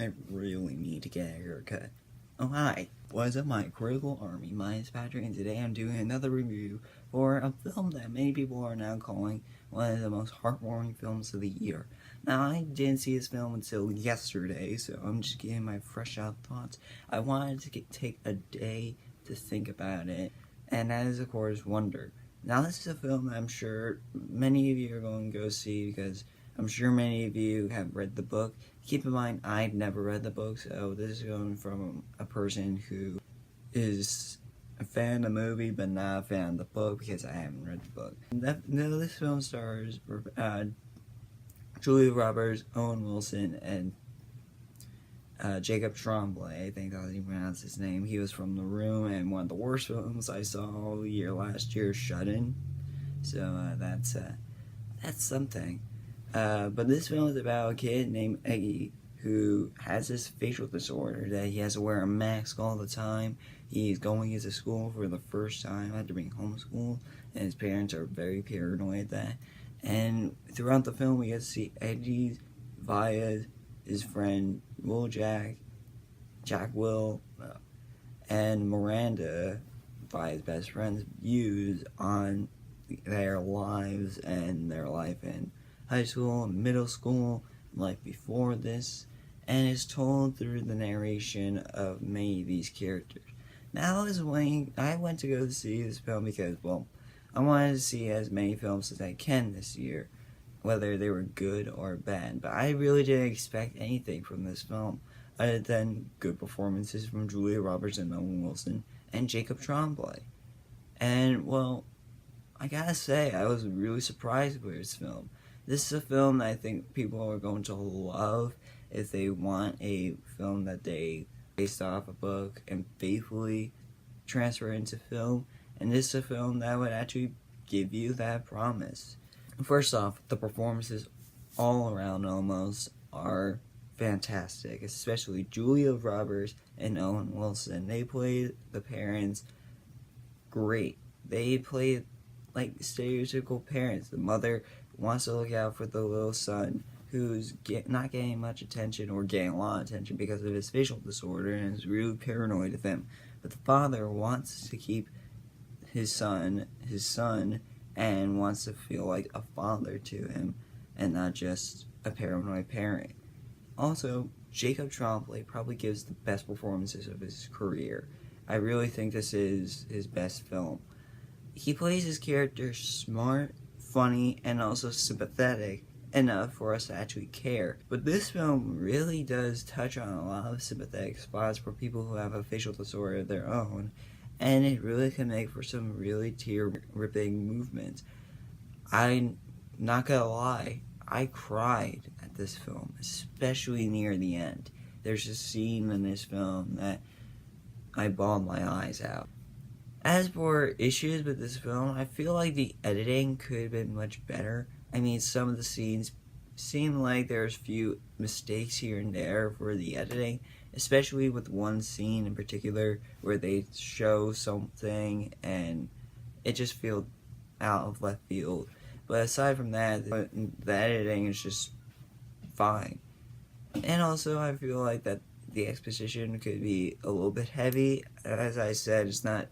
I really need to get a haircut. Oh hi, what's up my critical army? My name is Patrick, and today I'm doing another review for a film that many people are now calling one of the most heartwarming films of the year. Now, I didn't see this film until yesterday, so I'm just getting my fresh out thoughts. I wanted to take a day to think about it, and that is, of course, Wonder. Now, this is a film that I'm sure many of you are going to go see because I'm sure many of you have read the book. Keep in mind, I've never read the book, so this is going from a person who is a fan of the movie, but not a fan of the book because I haven't read the book. Now, this film stars Julia Roberts, Owen Wilson, and Jacob Tremblay. I think that's how you pronounce his name. He was from The Room and one of the worst films I saw all year last year, Shut-In. So that's something. But this film is about a kid named Eggy who has this facial disorder that he has to wear a mask all the time. He's going into school for the first time after being homeschooled, and his parents are very paranoid of that. And throughout the film, we get to see Eggy via his friend Jack Will, and Miranda by his best friend's views on their lives and their life in high school and middle school, life before this, and is told through the narration of many of these characters. Now, I went to go see this film because, well, I wanted to see as many films as I can this year, whether they were good or bad, but I really didn't expect anything from this film other than good performances from Julia Roberts and Owen Wilson and Jacob Tremblay. And, well, I gotta say, I was really surprised with this film. This is a film that I think people are going to love if they want a film that they based off a book and faithfully transfer into film. And this is a film that would actually give you that promise. First off, the performances all around almost are fantastic, especially Julia Roberts and Owen Wilson. They played the parents great. They played like stereotypical parents. The mother wants to look out for the little son who's not getting much attention or getting a lot of attention because of his facial disorder and is really paranoid of him. But the father wants to keep his son, and wants to feel like a father to him and not just a paranoid parent. Also, Jacob Tremblay probably gives the best performances of his career. I really think this is his best film. He plays his character smart, funny, and also sympathetic enough for us to actually care. But this film really does touch on a lot of sympathetic spots for people who have a facial disorder of their own, and it really can make for some really tear-ripping movements. I'm not gonna lie, I cried at this film, especially near the end. There's a scene in this film that I bawled my eyes out. As for issues with this film, I feel like the editing could have been much better. I mean, some of the scenes seem like there's few mistakes here and there for the editing, especially with one scene in particular where they show something and it just feels out of left field. But aside from that, the editing is just fine. And also, I feel like that the exposition could be a little bit heavy. As I said, it's not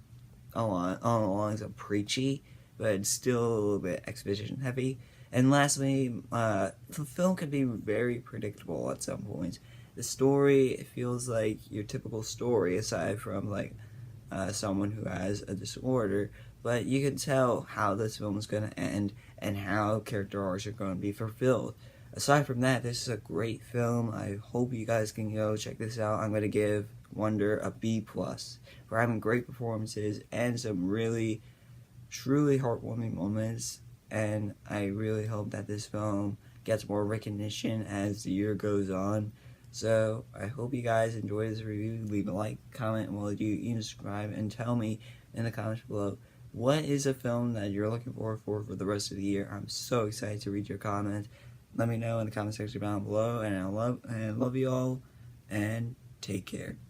on the lines of preachy, but it's still a little bit exposition heavy. And lastly, the film could be very predictable at some points. The story, it feels like your typical story, aside from like someone who has a disorder, but you can tell how this film is going to end and how character arcs are going to be fulfilled. Aside from that, this is a great film. I hope you guys can go check this out. I'm going to give Wonder a B+ for having great performances and some really, truly heartwarming moments. And I really hope that this film gets more recognition as the year goes on. So I hope you guys enjoy this review. Leave a like, comment, and while you even subscribe, and tell me in the comments below what is a film that you're looking forward for the rest of the year. I'm so excited to read your comments. Let me know in the comment section down below, and I love you all, and take care.